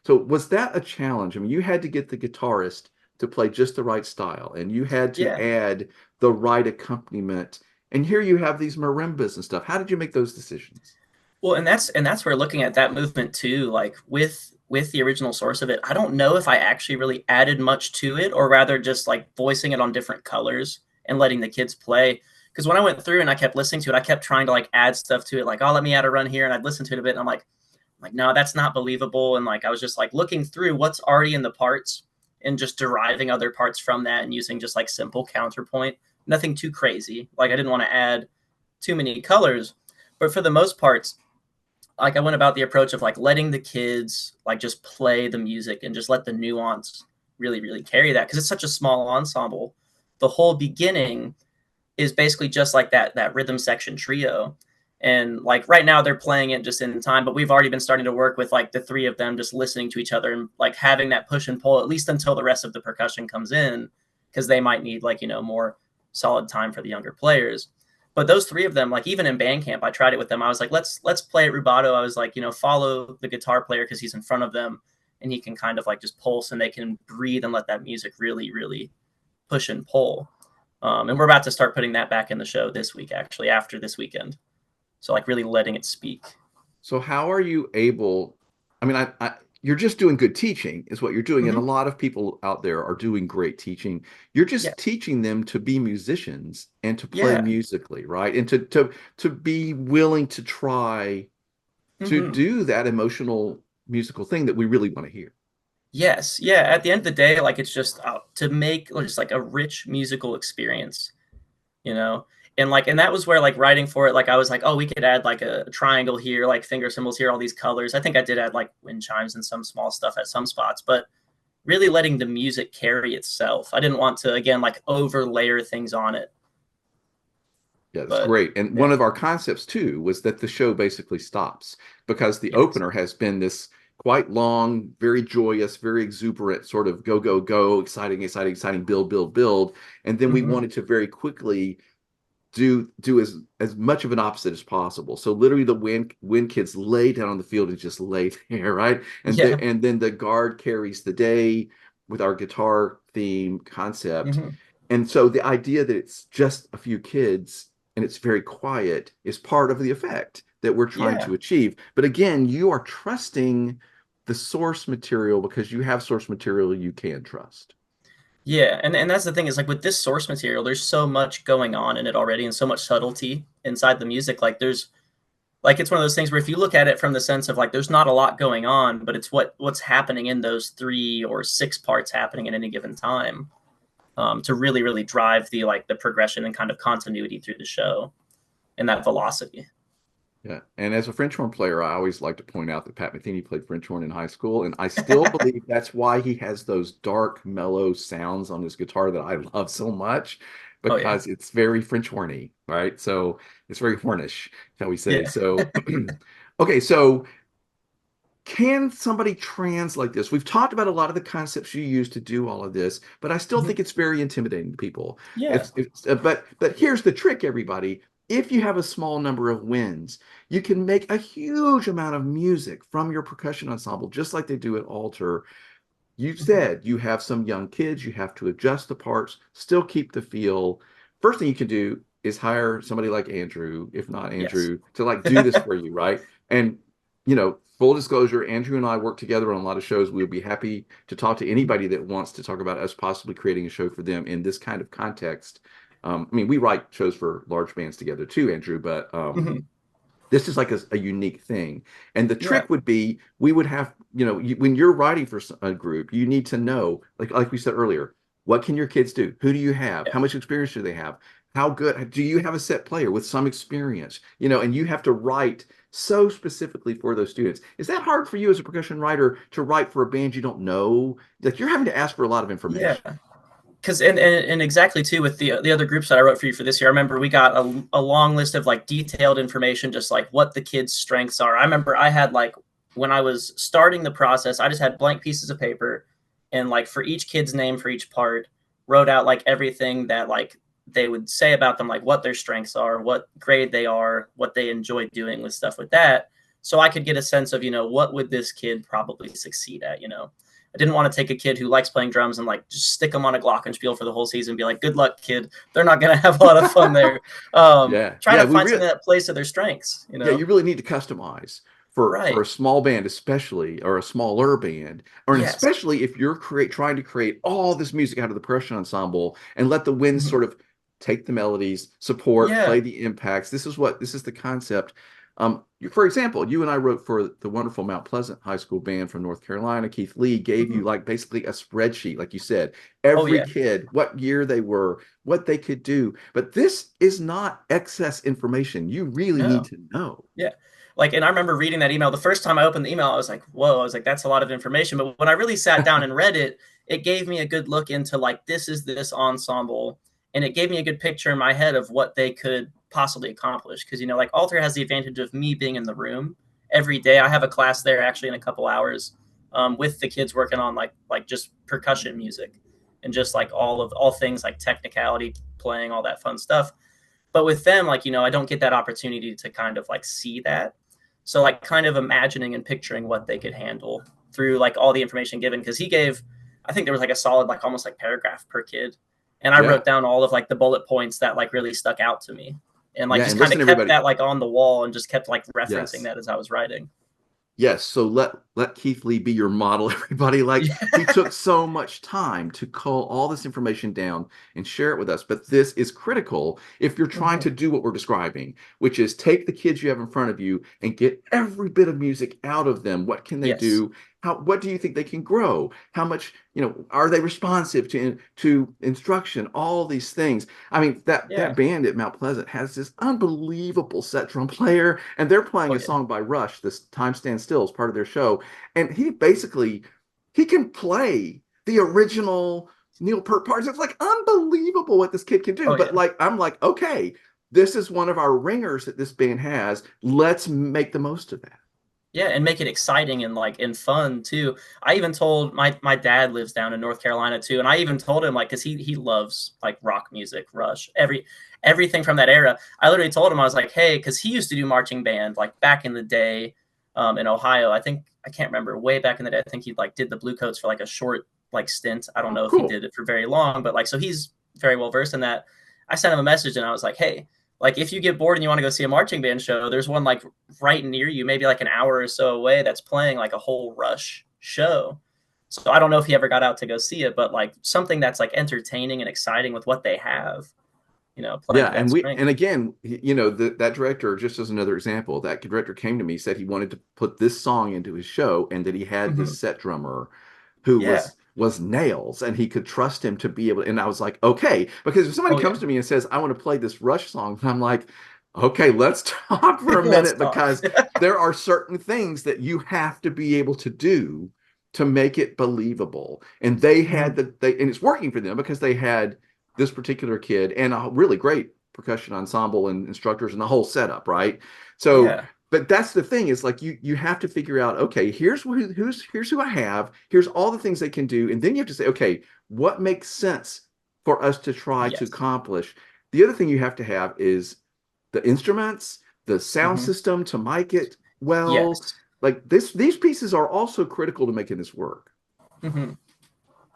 So was that a challenge? I mean, you had to get the guitarist to play just the right style, and you had to Yeah. add the right accompaniment. And here you have these marimbas and stuff. How did you make those decisions? Well, and that's where looking at that movement too, like with with the original source of it, I don't know if I actually really added much to it, or rather just like voicing it on different colors and letting the kids play. Because when I went through and I kept listening to it, I kept trying to like add stuff to it, like, oh, let me add a run here, and I'd listen to it a bit, and I'm like, no, that's not believable. And like I was just like looking through what's already in the parts and just deriving other parts from that and using just like simple counterpoint, nothing too crazy. Like I didn't want to add too many colors, but for the most parts, like I went about the approach of like letting the kids like just play the music and just let the nuance really, really carry that, because it's such a small ensemble. The whole beginning is basically just like that rhythm section trio. And like right now they're playing it just in time, but we've already been starting to work with like the three of them just listening to each other and like having that push and pull at least until the rest of the percussion comes in, because they might need like, more solid time for the younger players. But those three of them, like even in band camp, I tried it with them. I was like, let's play at rubato. I was like, follow the guitar player because he's in front of them and he can kind of like just pulse and they can breathe and let that music really, really push and pull. And we're about to start putting that back in the show this week, actually, after this weekend. So like really letting it speak. So how are you able, I mean, you're just doing good teaching is what you're doing. And a Mm-hmm. lot of people out there are doing great teaching. You're Yeah. just teaching them to be musicians and to play Yeah. musically, right? And to be willing to try to Mm-hmm. do that emotional musical thing that we really want to hear. Yes. Yeah. At the end of the day, like it's just to make just like a rich musical experience, you know? And that was where like writing for it, like I was like, oh, we could add like a triangle here, like finger symbols here, all these colors. I think I did add like wind chimes and some small stuff at some spots, but really letting the music carry itself. I didn't want to, again, like over layer things on it. Yeah, that's But great. And one yeah. of our concepts too was that the show basically stops because the Yes. opener has been this quite long, very joyous, very exuberant sort of go, go, go, exciting, exciting, exciting, build, build, build. And then we Mm-hmm. wanted to very quickly do as much of an opposite as possible. So literally the wind kids lay down on the field and just lay there, right? Yeah. And then the guard carries the day with our guitar theme concept. Mm-hmm. And so the idea that it's just a few kids and it's very quiet is part of the effect that we're trying Yeah. to achieve. But again, you are trusting the source material because you have source material you can trust. Yeah. And that's the thing, is like with this source material, there's so much going on in it already and so much subtlety inside the music. Like there's like it's one of those things where if you look at it from the sense of like there's not a lot going on, but it's what's happening in those 3 or 6 parts happening at any given time, to really, really drive the like the progression and kind of continuity through the show and that velocity. Yeah. And as a French horn player, I always like to point out that Pat Metheny played French horn in high school. And I still believe that's why he has those dark, mellow sounds on his guitar that I love so much, Oh yeah. because it's very French horny, right? So it's very hornish, shall we say. Yeah. So, okay. So can somebody translate this? We've talked about a lot of the concepts you use to do all of this, but I still Mhm. think it's very intimidating to people. Yeah. But here's the trick, everybody. If you have a small number of winds, you can make a huge amount of music from your percussion ensemble, just like they do at Altar. You Mhm. said you have some young kids, you have to adjust the parts, still keep the feel. First thing you can do is hire somebody like Andrew, if not Yes. Andrew, to like do this for you, right? And full disclosure, Andrew and I work together on a lot of shows. We'll be happy to talk to Mhm. anybody that wants to talk about us possibly creating a show for them in this kind of context. I mean, we write shows for large bands together too, Andrew, but Mhm. this is like a unique thing. And the Yeah. trick would be we would have, when you're writing for a group, you need to know, like we said earlier, what can your kids do? Who do you have? Yeah. How much experience do they have? How good do you have a set player with some experience? And you have to write so specifically for those students. Is that hard for you as a percussion writer to write for a band you don't know? Like you're having to ask for a lot of Yeah. information. Because and exactly too with the other groups that I wrote for you for this year, I remember we got a long list of like detailed information, just like what the kids' strengths are. I remember I had like when I was starting the process, I just had blank pieces of paper, and like for each kid's name for each part, wrote out like everything that like they would say about them, like what their strengths are, what grade they are, what they enjoy doing with stuff with that, so I could get a sense of what would this kid probably succeed at. I didn't want to take a kid who likes playing drums and like just stick them on a glockenspiel for the whole season and be like, good luck, kid. They're not going to have a lot of fun there. Yeah. Trying Yeah, to we find really something that plays to their strengths. yeah, you really need to customize for a Right. small band, especially, or a smaller band, or and Yes. especially if you're trying to create all this music out of the percussion ensemble and let the winds Mhm. sort of take the melodies, support, Yeah. play the impacts. This is the concept. For example, you and I wrote for the wonderful Mount Pleasant High School band from North Carolina. Keith Lee gave you Mhm. like basically a spreadsheet, like you said, Oh every yeah. kid, what year they were, what they could do. But this is not excess information. You really need No. to know. Yeah. Like, and I remember reading that email. The first time I opened the email, I was like, whoa, I was like, that's a lot of information. But when I really sat down and read it, it gave me a good look into like, this is this ensemble. And it gave me a good picture in my head of what they could possibly accomplish. Cause, like Alter has the advantage of me being in the room every day. I have a class there actually in a couple hours with the kids working on like just percussion music and just like all things like technicality, playing, all that fun stuff. But with them, like, I don't get that opportunity to kind of like see that. So like kind of imagining and picturing what they could handle through like all the information given. Cause he gave, I think there was like a solid, like almost like paragraph per kid. And I Yeah. wrote down all of like the bullet points that like really stuck out to me and like Yeah. just And kind of listen, kept everybody. that like on the wall and just kept like referencing Yes. that as I was writing. Yes, so let Keith Lee be your model, everybody. Like he Yeah. took so much time to cull all this information down and share it with us. But this is critical if you're trying Mm-hmm. to do what we're describing, which is take the kids you have in front of you and get every bit of music out of them. What can they Yes. do? What do you think they can grow? How much, are they responsive to instruction? All these things. I mean, that Yeah. band at Mount Pleasant has this unbelievable set drum player, and they're playing Oh a yeah. song by Rush, this Time Stands Still, is part of their show, and he can play the original Neil Peart parts. It's like unbelievable what this kid can do. Oh But yeah. like, I'm like, okay, this is one of our ringers that this band has. Let's make the most of that. Yeah, and make it exciting and like and fun too. I even told my dad lives down in North Carolina too, and I even told him like because he loves like rock music, Rush, everything from that era. I literally told him I was like, hey, because he used to do marching band like back in the day in Ohio. I think I can't remember way back in the day. I think he like did the Bluecoats for like a short like stint. I don't Oh, know if he cool. did it for very long, but like so he's very well versed in that. I sent him a message and I was like, hey, like if you get bored and you want to go see a marching band show, there's one like right near you, maybe like an hour or so away, that's playing like a whole Rush show. So I don't know if he ever got out to go see it, but like something that's like entertaining and exciting with what they have, playing Yeah, to that and strength. again, that director, just as another example, that director came to me, said he wanted to put this song into his show, and that he had Mm-hmm. this set drummer who Yeah. was nails, and he could trust him to be able. And I was like, okay, because if somebody Oh comes yeah. to me and says, I want to play this Rush song, I'm like, okay, let's talk for a Let's minute, talk. because there are certain things that you have to be able to do to make it believable. And Mm-hmm. and it's working for them because they had this particular kid and a really great percussion ensemble and instructors and the whole setup, right? So, Yeah. but that's the thing, is like you have to figure out, okay, here's who I have, here's all the things they can do, and then you have to say, okay, what makes sense for us to try to Yes. accomplish. The other thing you have to have is the instruments, the sound Mm-hmm. system to mic it well. Yes. Like these pieces are also critical to making this work. Mm-hmm.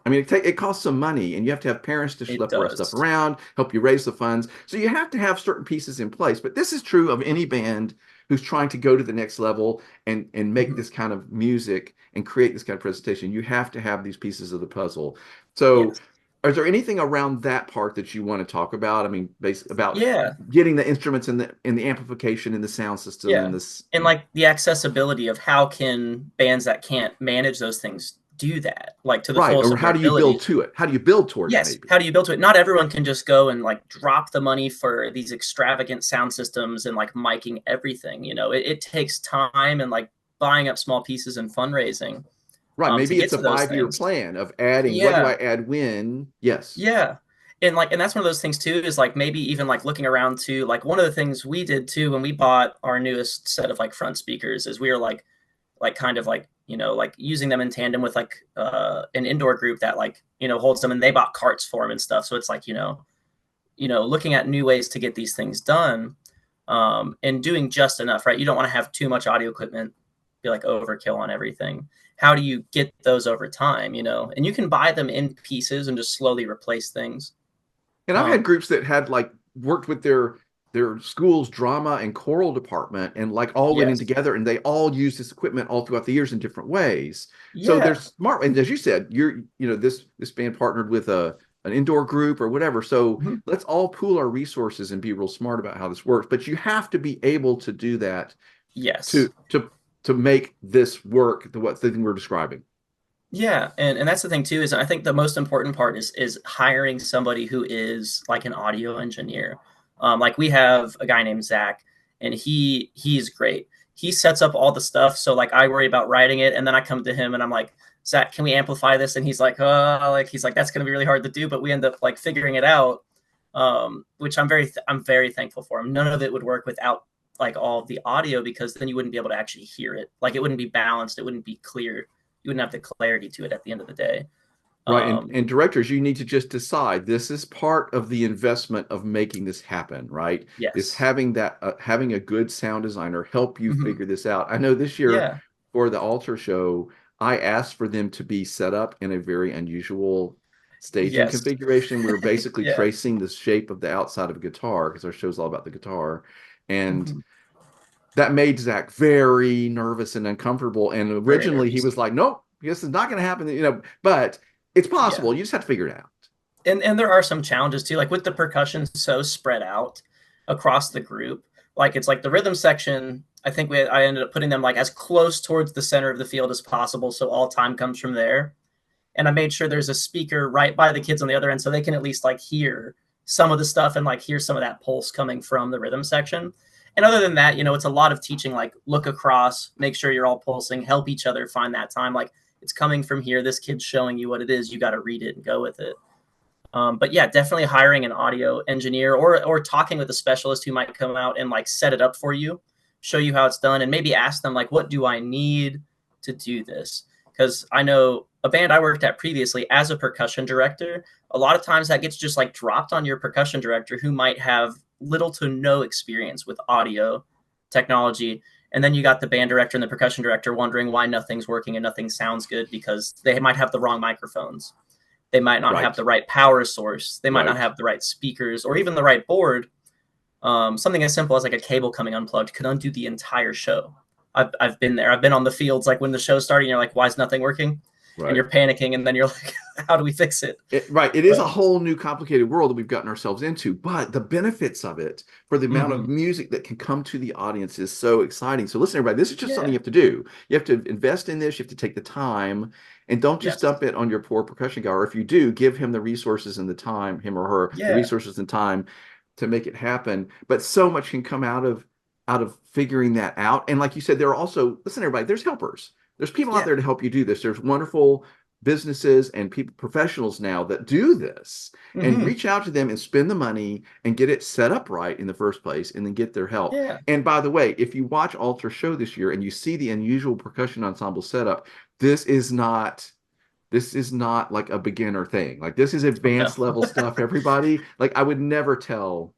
I mean, it costs some money, and you have to have parents to It schlep the rest stuff does. around, help you raise the funds. So you have to have certain pieces in place. But this is true of any band who's trying to go to the next level and make Mm-hmm. this kind of music and create this kind of presentation. You have to have these pieces of the puzzle. So, Yes. is there anything around that part that you want to talk about? I mean, about Yeah. getting the instruments and the amplification and the sound system Yeah. and this. And like the accessibility of how can bands that can't manage those things do that, like to the Right. fullest Or of their how do you build ability. to it? How do you build toward it, Yes. maybe? How do you build to it? Not everyone can just go and like drop the money for these extravagant sound systems and like miking everything. It takes time and like buying up small pieces and fundraising Right. to Maybe get it's a to those 5 year things. plan of adding, what do I Yeah. add when? Yes. Yeah. And that's one of those things too, is like maybe even like looking around to like one of the things we did too when we bought our newest set of like front speakers is we were like kind of like like using them in tandem with like an indoor group that like holds them, and they bought carts for them and stuff, so it's like looking at new ways to get these things done, and doing just enough, right? You don't want to have too much audio equipment, be like overkill on everything. How do you get those over time, and you can buy them in pieces and just slowly replace things. And I've had um groups that had like worked with their their school's drama and choral department, and like all went in Yes. together, and they all used this equipment all throughout the years in different ways. So they're Yeah. smart. And as you said, this band partnered with an indoor group or whatever. So Mhm. let's all pool our resources and be real smart about how this works. But you have to be able to do that Yes. to make this work, the what thing we're describing. Yeah, and that's the thing too, is I think the most important part is hiring somebody who is like an audio engineer. Like we have a guy named Zach, and he's great. He sets up all the stuff, so like I worry about writing it, and then I come to him and I'm like, Zach, can we amplify this? And he's like, he's like that's gonna be really hard to do, but we end up like figuring it out, which I'm very thankful for him. None of it would work without like all of the audio because then you wouldn't be able to actually hear it. Like it wouldn't be balanced, it wouldn't be clear, you wouldn't have the clarity to it at the end of the day. Right. Um, And directors, you need to just decide this is part of the investment of making this happen, right? Is yes. having a good sound designer help you Hmm. figure this out. I know this year Yeah. for the altar show, I asked for them to be set up in a very unusual staging Yes. configuration. We were basically Yeah. tracing the shape of the outside of a guitar because our show's all about the guitar. And Hmm. that made Zach very nervous and uncomfortable. And Very originally he nervous. was like, nope, this is not going to happen, but it's Yeah. possible. You just have to figure it out. And there are some challenges too, like with the percussion so spread out across the group. Like it's like the rhythm section. I ended up putting them like as close towards the center of the field as possible, so all time comes from there. And I made sure there's a speaker right by the kids on the other end, so they can at least like hear some of the stuff and like hear some of that pulse coming from the rhythm section. And other than that, it's a lot of teaching, like look across, make sure you're all pulsing, help each other find that time. Like it's coming from here. This kid's showing you what it is. You got to read it and go with it. But yeah, definitely hiring an audio engineer or talking with a specialist who might come out and like set it up for you, show you how it's done, and maybe ask them like, what do I need to do this? Because I know a band I worked at previously as a percussion director, a lot of times that gets just like dropped on your percussion director who might have little to no experience with audio technology. And then you got the band director and the percussion director wondering why nothing's working and nothing sounds good because they might have the wrong microphones. They might not have Right. the right power source. They might not Right. have the right speakers or even the right board. Something as simple as like a cable coming unplugged could undo the entire show. I've been there. I've been on the fields like when the show's starting, you're like, why is nothing working? And Right. you're panicking, and then you're like, how do we fix it? Right. It is a But whole new complicated world that we've gotten ourselves into, but the benefits of it for the amount of mm-hmm. music that can come to the audience is so exciting. So listen, everybody, this is just something Yeah, you have to do. You have to invest in this. You have to take the time and don't just yes, dump it on your poor percussion guy. Or if you do, give him the resources and the time, him or her, the yeah, resources and time to make it happen. But so much can come out of figuring that out. And like you said, there are also, listen, everybody, there's helpers. There's people out yeah, there to help you do this. There's wonderful businesses and people professionals now that do this, and mm-hmm. reach out to them and spend the money and get it set up right in the first place and then get their help. Yeah, And by the way, if you watch Alter Show this year and you see the unusual percussion ensemble setup, this is not this is not like a beginner thing. Like this is oh no, advanced level stuff, everybody. Like I would never tell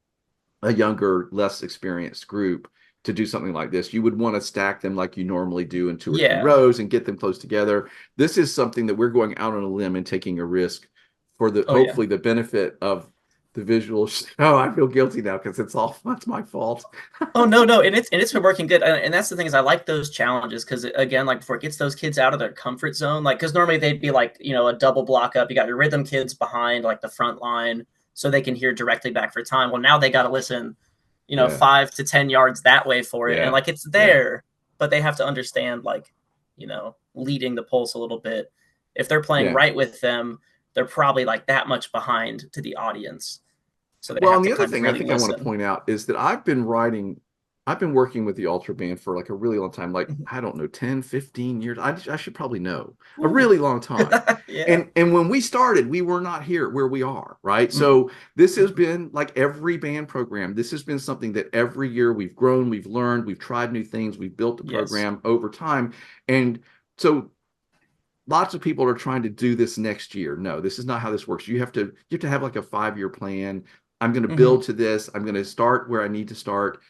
a younger, less experienced group to do something like this. You would want to stack them like you normally do in two or three yeah, rows and get them close together. This is something that we're going out on a limb and taking a risk for the oh yeah. hopefully the benefit of the visual show. I feel guilty now because that's my fault. Oh no, no, and it's been working good, and that's the thing is I like those challenges because again, like before it gets those kids out of their comfort zone, like because normally they'd be like a double block up. You got your rhythm kids behind like the front line, so they can hear directly back for time. Well, now they got to listen, Yeah, 5 to 10 yards that way for it, and yeah, like it's yeah, there, but they have to understand like leading the pulse a little bit. If they're playing yeah. right with them, they're probably like that much behind to the audience, so they Well, have and to the other kind of thing I really think I want to listen. point out is that I've been working with the Ultra Band for like a really long time, like, I don't know, 10, 15 years. I should probably know, a Ooh. really long time. Yeah. And when we started, we were not here where we are, right? Mhm. So this has Mhm. been like every band program. This has been something that every year we've grown, we've learned, we've tried new things, we've built the Yes. program over time. And so lots of people are trying to do this next year. No, this is not how this works. You have to have like a 5-year plan. I'm going to Mhm. build to this. I'm going to start where I need to start,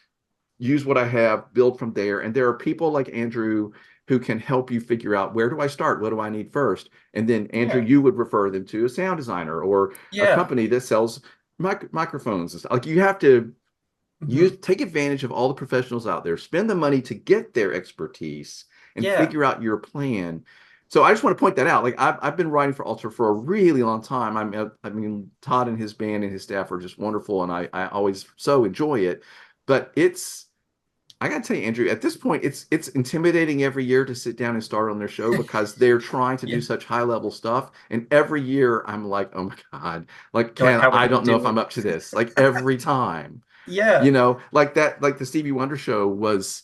use what I have, build from there. And there are people like Andrew who can help you figure out, where do I start? What do I need first? And then Andrew, Yeah. you would refer them to a sound designer or a Yeah. company that sells microphones and stuff. Like you have to You Hmm. take advantage of all the professionals out there, spend the money to get their expertise and Yeah. figure out your plan. So I just want to point that out. Like I've been writing for Alter for a really long time. I mean, Todd and his band and his staff are just wonderful, and I always so enjoy it. But I gotta tell you, Andrew, at this point, it's intimidating every year to sit down and start on their show because they're trying to Yeah. do such high level stuff. And every year I'm like, oh my God, like You're like, Ken, how we're I gonna don't know if do I'm it. up to this. Like every time. Yeah. Like that, like the Stevie Wonder show was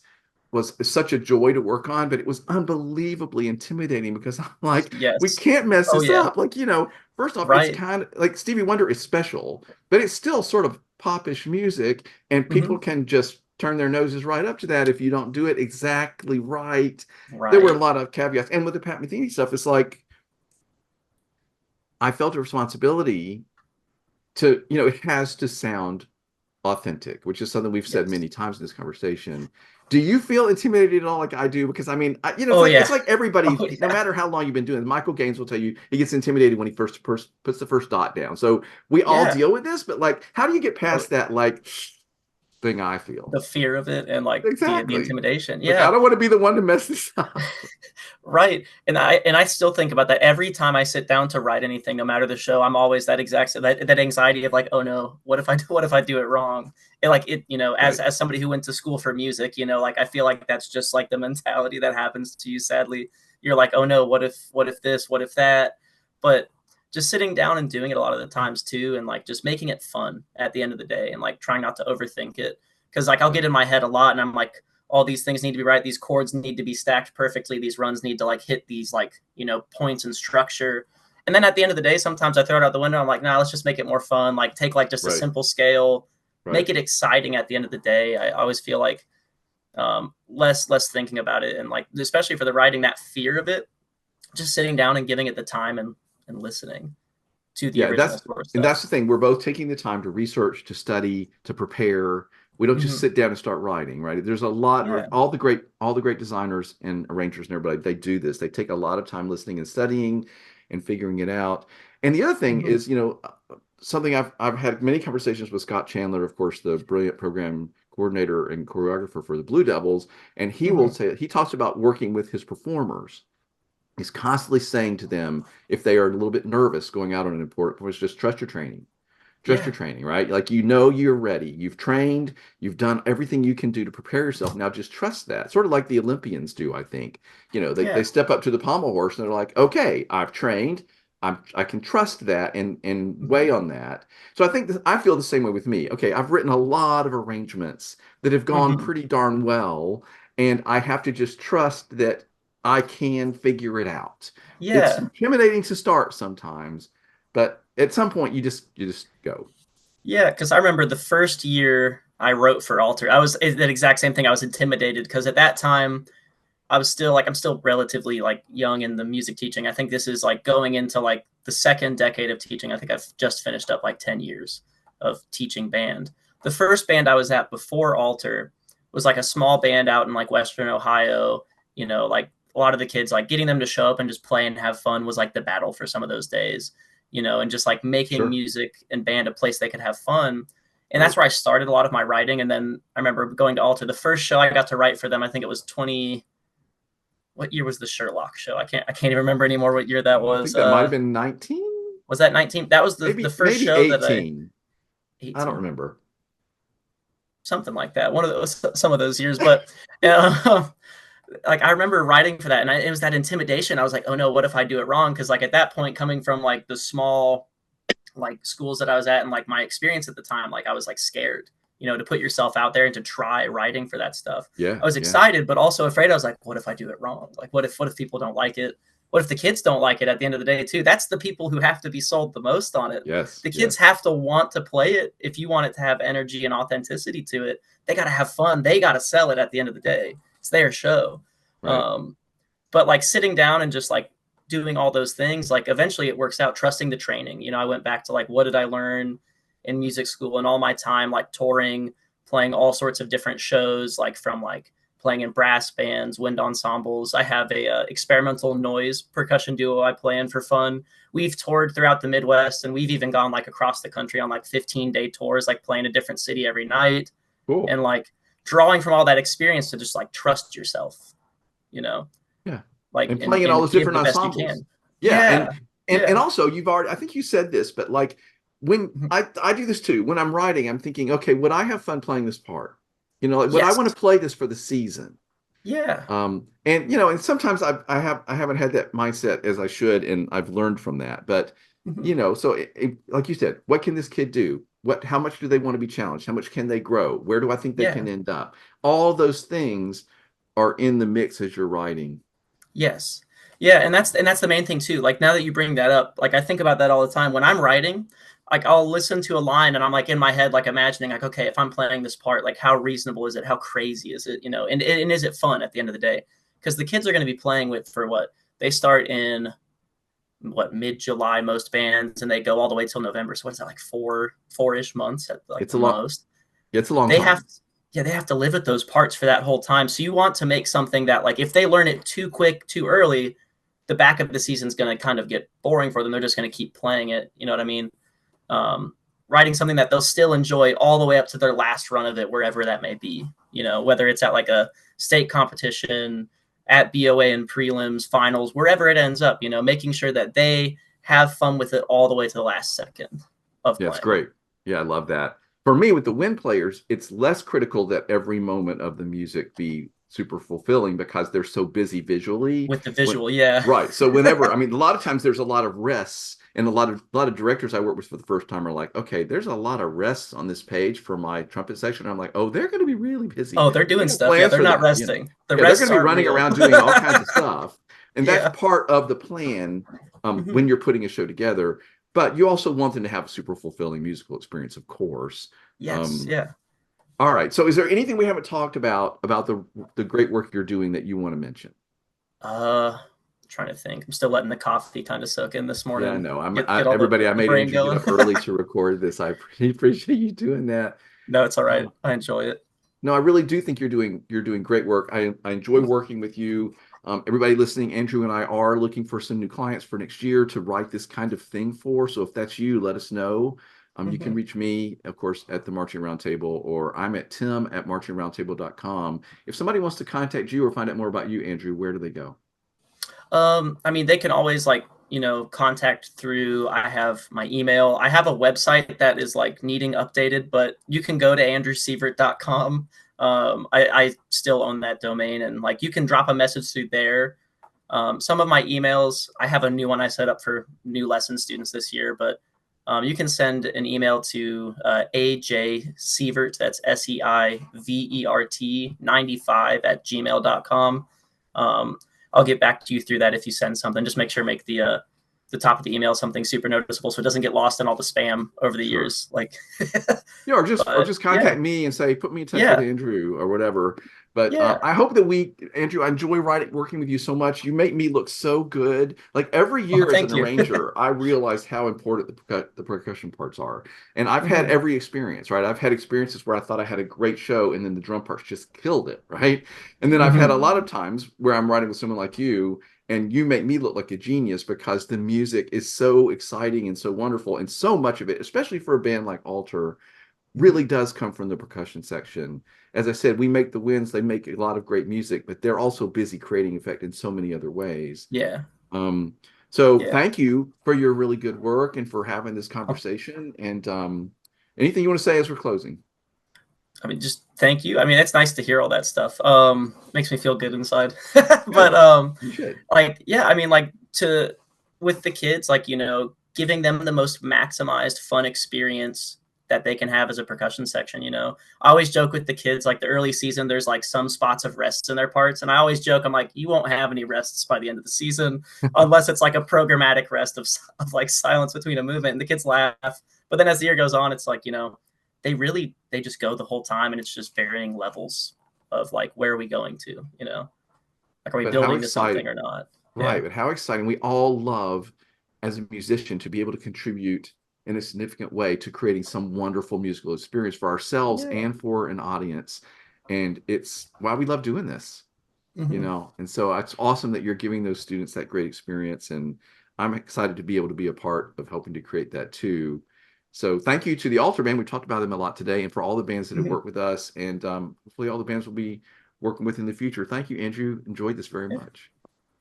such a joy to work on, but it was unbelievably intimidating because I'm like, we Yes. can't mess Oh this yeah. up. Like, first off, it's Right. kind of like Stevie Wonder is special, but it's still sort of popish music, and people Hmm. can just turn their noses right up to that if you don't do it exactly right. There were a Right. lot of caveats. And with the Pat Metheny stuff, it's like I felt a responsibility to, it has to sound authentic, which is something we've said Yes. many times in this conversation. Do you feel intimidated at all like I do? Because I mean, it's Oh like yeah. everybody, Oh no yeah. matter how long you've been doing it, Michael Gaines will tell you he gets intimidated when he puts the first dot down. So we all Yeah. deal with this, but like, how do you get Oh, past that like thing I feel? the fear of it and like the Exactly. intimidation. Like I Yeah. don't want to be the one to mess this up. Right. And I still think about that every time I sit down to write anything, no matter the show. I'm always that anxiety of like, oh no, what if I do it wrong? And like it, Right. as somebody who went to school for music, like I feel like that's just like the mentality that happens to you, sadly. You're like, oh no, what if this, what if that? But just sitting down and doing it a lot of the times too, and like just making it fun at the end of the day and like trying not to overthink it. Cause like I'll Right. get in my head a lot and I'm like, all these things need to be right. These chords need to be stacked perfectly. These runs need to like hit these like, points and structure. And then at the end of the day, sometimes I throw it out the window. I'm like, nah, let's just make it more fun. Like take like just a Right. simple scale, Right. make it exciting at the end of the day. I always feel like less thinking about it. And like, especially for the writing, that fear of it, just sitting down and giving it the time and listening to the Yeah, original source that's stuff. the thing. We're both taking the time to research, to study, to prepare. We don't just Mm-hmm. sit down and start writing, right? There's a lot of Yeah. all the great designers and arrangers and everybody, they do this. They take a lot of time listening and studying and figuring it out. And the other thing Mm-hmm. is, something I've had many conversations with Scott Chandler, of course, the brilliant program coordinator and choreographer for the Blue Devils, and Mm-hmm. he talks about working with his performers. He's constantly saying to them, if they are a little bit nervous going out on an important performance, just trust your training. Trust your Yeah. training, right? Like you're ready. You've trained, you've done everything you can do to prepare yourself. Now just trust that. Sort of like the Olympians do, I think. They Yeah. step up to the pommel horse and they're like, okay, I've trained. I can trust that and Mm-hmm. weigh on that. So I feel the same way with me. Okay, I've written a lot of arrangements that have gone Mm-hmm. pretty darn well, and I have to just trust that I can figure it out. It's Yeah. intimidating to start sometimes, but at some point you just go. Yeah, because I remember the first year I wrote for Alter, I was that exact same thing. I was intimidated because at that time I'm still relatively like young in the music teaching. I think this is like going into like the second decade of teaching. I think I've just finished up like 10 years of teaching band. The first band I was at before Alter was like a small band out in like Western Ohio. Like a lot of the kids, like getting them to show up and just play and have fun was like the battle for some of those days, and just like making Sure. music and band a place they could have fun. And that's Right. where I started a lot of my writing. And then I remember going to Alter. The first show I got to write for them, I think it was 20, what year was the Sherlock show? I can't even remember anymore what year that I think was. that might have been 19, Was that 19? That was the first maybe show that I 18. I don't 18, remember. something like that. One of those, some of those years, but like I remember writing for that, and it was that intimidation. I was like, oh no, what if I do it wrong? Because like at that point, coming from like the small like schools that I was at and like my experience at the time, like I was like scared, to put yourself out there and to try writing for that stuff. Yeah, I was yeah. excited, but also afraid. I was like, what if I do it wrong? Like, what if people don't like it? What if the kids don't like it at the end of the day too? That's the people who have to be sold the most on it. Yes, The kids yes. have to want to play it. If you want it to have energy and authenticity to it, they got to have fun. They got to sell it at the end of the day. It's their show. Right. Um, but like sitting down and just like doing all those things, like eventually it works out. Trusting the training. I went back to like what did I learn in music school and all my time like touring, playing all sorts of different shows, like from like playing in brass bands, wind ensembles. I have a experimental noise percussion duo I play in for fun. We've toured throughout the Midwest, and we've even gone like across the country on like 15-day tours, like playing a different city every night. Cool. and like drawing from all that experience to just like trust yourself, you know, Yeah. like And playing in all and those give different the best you ensembles. can. Yeah. Yeah, And yeah. also you've already, I think you said this, but like when Mhm. I do this too, when I'm writing, I'm thinking, okay, would I have fun playing this part? You know, like, would I Yes. want to play this for the season? Yeah. And you know, and sometimes I haven't had that mindset as I should, and I've learned from that. But Mhm. you know, so like you said, what can this kid do? How much do they want to be challenged? How much can they grow? Where do I think they Yeah. can end up? All those things are in the mix as you're writing. Yes. Yeah, and that's the main thing too. Like now that you bring that up, like I think about that all the time when I'm writing. Like I'll listen to a line and I'm like in my head, like imagining, like, okay, if I'm playing this part, like how reasonable is it? How crazy is it? You know, and is it fun at the end of the day? Because the kids are going to be playing with for what they start in what mid-July most bands, and they go all the way till November. So what's that like four-ish months at like It's the a long, most? it's a long They have time. yeah, they have to live with those parts for that whole time. So you want to make something that like if they learn it too quick, too early, the back of the season's going to kind of get boring for them. They're just going to keep playing it. You know what I mean? Um, Writing something that they'll still enjoy all the way up to their last run of it, wherever that may be. You know, whether it's at like a state competition, at BOA and prelims, finals, wherever it ends up. You know, making sure that they have fun with it all the way to the last second of Yeah, it's playing great. Yeah, I love that. For me, with the wind players, it's less critical that every moment of the music be super fulfilling because they're so busy visually. with the When, visual. Yeah. right. So whenever, I mean, a lot of times there's a lot of rests, and a lot of directors I work with for the first time are like, okay, there's a lot of rests on this page for my trumpet section. I'm like, oh, they're going to be really busy. Oh, they're We doing have stuff. Yeah, plans they're for not that. You know, resting. The yeah, they're rests going to be aren't running real. around doing all kinds of stuff, and that's Yeah. part of the plan Mhm. when you're putting a show together. But you also want them to have a super fulfilling musical experience, of course. Yes. Um, Yeah. all right. So, is there anything we haven't talked about the great work you're doing that you want to mention? Trying to think. I'm still letting the coffee kind of soak in this Yeah, I morning. know. Get all Everybody. I the made brain Andrew get going. up early to record this. I pretty appreciate you doing that. No, it's all right. Um, I enjoy it. no, I really do think you're doing great work. I enjoy working with you. Everybody listening, Andrew and I are looking for some new clients for next year to write this kind of thing for. So if that's you, let us know. You can Mhm. reach me, of course, at the Marching Roundtable, or I'm at tim@marchingroundtable.com. If somebody wants to contact you or find out more about you, Andrew, where do they go? I mean, they can always like, you know, contact through, I have my email. I have a website that is like needing updated, but you can go to andrewseivert.com. I still own that domain and like you can drop a message through there. Some of my emails, I have a new one I set up for new lesson students this year, but you can send an email to AJ Seivert, that's SEIVERT 95 at gmail.com. I'll get back to you through that if you send something. Just make sure make the top of the email something super noticeable so it doesn't get lost in all the spam over the Sure. years. Like, Yeah, or but just yeah, contact me and say, put me in touch with yeah, Andrew or whatever. But yeah. I hope that Andrew, I enjoy working with you so much. You make me look so good. Like every Oh, year as an thank you. arranger, I realize how important the percussion parts are. And I've had Mhm. every experience, right? I've had experiences where I thought I had a great show and then the drum parts just killed it, right? And then I've had a Mhm. lot of times where I'm writing with someone like you and you make me look like a genius because the music is so exciting and so wonderful. And so much of it, especially for a band like Alter, really does come from the percussion section. As I said, we make the winds, they make a lot of great music, but they're also busy creating effect in so many other ways. Yeah, Um, so yeah. thank you for your really good work and for having this Oh, conversation. And anything you want to say as we're closing? I mean, just thank you. I mean, it's nice to hear all that stuff. Makes me feel good inside. But Good. You should. like, yeah, I mean, like to with the kids, like you know, giving them the most maximized fun experience that they can have as a percussion section. You know, I always joke with the kids, like the early season, there's like some spots of rests in their parts, and I always joke, I'm like, you won't have any rests by the end of the season unless it's like a programmatic rest of like silence between a movement, and the kids laugh. But then as the year goes on, it's like you know they just go the whole time and it's just varying levels of like where are we going to, you know, like are we But how building to something exciting, or not. Yeah. right? But how exciting. We all love as a musician to be able to contribute in a significant way to creating some wonderful musical experience for ourselves Yeah. and for an audience. And it's why we love doing this, Mm-hmm. And so it's awesome that you're giving those students that great experience. And I'm excited to be able to be a part of helping to create that too. So thank you to the Altar Band. We talked about them a lot today, and for all the bands that have Mhm. worked with us, and hopefully all the bands will be working with in the future. Thank you, Andrew. Enjoyed this very Yeah. much.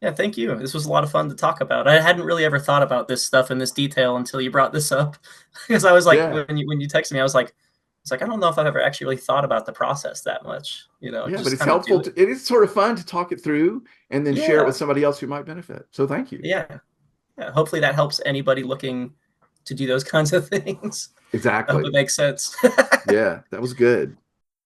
Yeah, thank you. This was a lot of fun to talk about. I hadn't really ever thought about this stuff in this detail until you brought this up. Because I was like, Yeah. when you texted me, I was like, I don't know if I've ever actually really thought about the process that much. Yeah, but Just it's kind of do helpful it. it is sort of fun to talk it through and then share it with Yeah, somebody else who might benefit. So thank you. yeah, yeah. Hopefully that helps anybody looking to do those kinds of things. I hope it Exactly. makes sense. Yeah, that was good.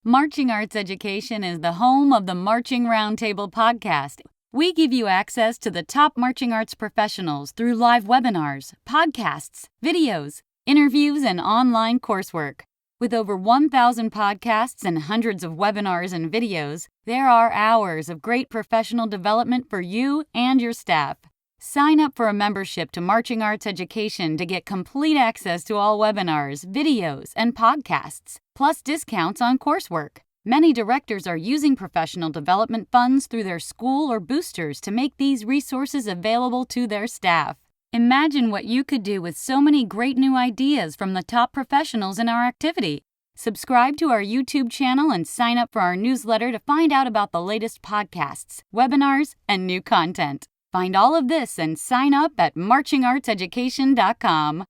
Marching Arts Education is the home of the Marching Roundtable podcast. We give you access to the top marching arts professionals through live webinars, podcasts, videos, interviews, and online coursework. With over 1,000 podcasts and hundreds of webinars and videos, there are hours of great professional development for you and your staff. Sign up for a membership to Marching Arts Education to get complete access to all webinars, videos, and podcasts, plus discounts on coursework. Many directors are using professional development funds through their school or boosters to make these resources available to their staff. Imagine what you could do with so many great new ideas from the top professionals in our activity. Subscribe to our YouTube channel and sign up for our newsletter to find out about the latest podcasts, webinars, and new content. Find all of this and sign up at marchingartseducation.com.